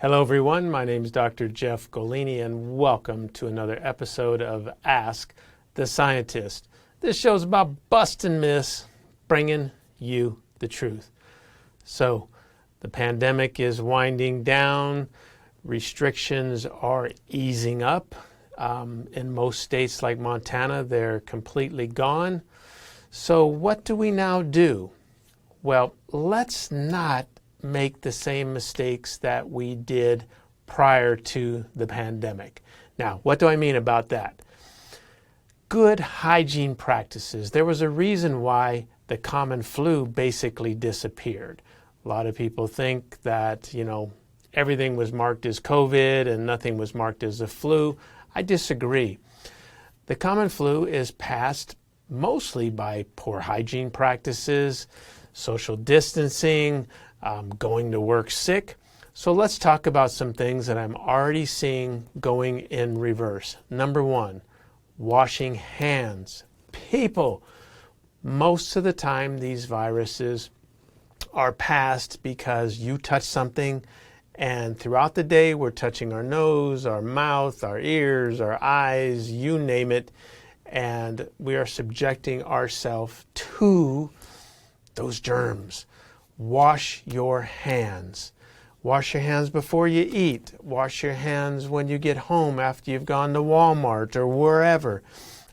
Hello everyone, my name is Dr. Jeff Golini and welcome to another episode of Ask the Scientist. This show is about busting myths, bringing you the truth. So, the pandemic is winding down, restrictions are easing up. In most states like Montana, they're completely gone. So what do we now do? Well, let's not make the same mistakes that we did prior to the pandemic. Now, what do I mean about that? Good hygiene practices. There was a reason why the common flu basically disappeared. A lot of people think that, everything was marked as COVID and nothing was marked as the flu. I disagree. The common flu is passed mostly by poor hygiene practices, social distancing, going to work sick. So let's talk about some things that I'm already seeing going in reverse. Number one, washing hands. People, most of the time these viruses are passed because you touch something, and throughout the day we're touching our nose, our mouth, our ears, our eyes, you name it, and we are subjecting ourselves to those germs. Wash your hands. Wash your hands before you eat. Wash your hands when you get home after you've gone to Walmart or wherever.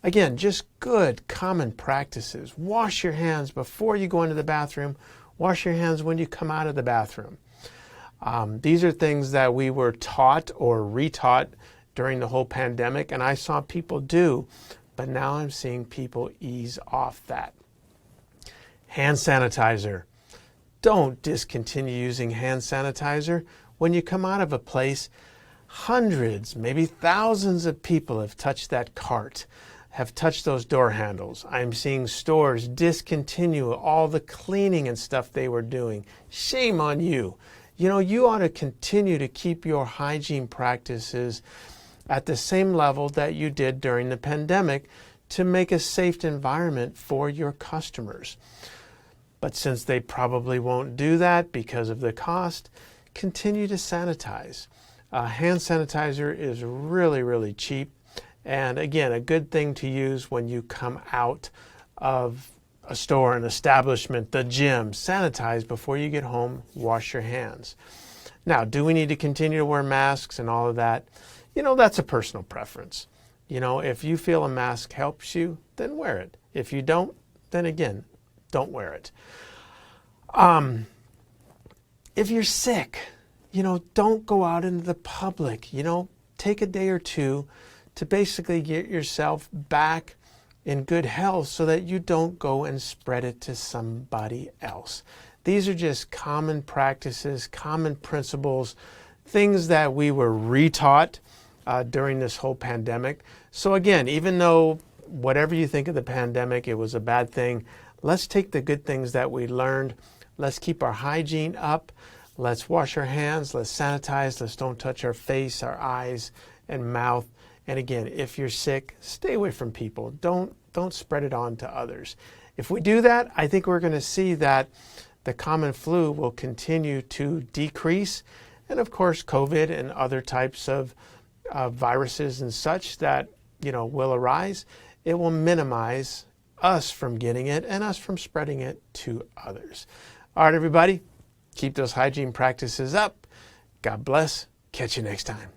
Again, just good common practices. Wash your hands before you go into the bathroom. Wash your hands when you come out of the bathroom. These are things that we were taught or retaught during the whole pandemic, and I saw people do, but now I'm seeing people ease off that. Hand sanitizer. Don't discontinue using hand sanitizer. When you come out of a place, hundreds, maybe thousands of people have touched that cart, have touched those door handles. I'm seeing stores discontinue all the cleaning and stuff they were doing. Shame on you. You ought to continue to keep your hygiene practices at the same level that you did during the pandemic to make a safe environment for your customers. But since they probably won't do that because of the cost, continue to sanitize. Hand sanitizer is really, really cheap. And again, a good thing to use when you come out of a store, an establishment, the gym. Sanitize before you get home. Wash your hands. Now, do we need to continue to wear masks and all of that? That's a personal preference. If you feel a mask helps you, then wear it. If you don't, then again, don't wear it. If you're sick, don't go out into the public. Take a day or two to basically get yourself back in good health so that you don't go and spread it to somebody else. These are just common practices, common principles, things that we were retaught during this whole pandemic. So again, even though whatever you think of the pandemic, it was a bad thing, let's take the good things that we learned. Let's keep our hygiene up. Let's wash our hands. Let's sanitize. Let's don't touch our face, our eyes, and mouth. And again, if you're sick, stay away from people. Don't spread it on to others. If we do that, I think we're going to see that the common flu will continue to decrease. And of course, COVID and other types of viruses and such that, will arise, it will minimize us from getting it and us from spreading it to others. All right, everybody, keep those hygiene practices up. God bless. Catch you next time.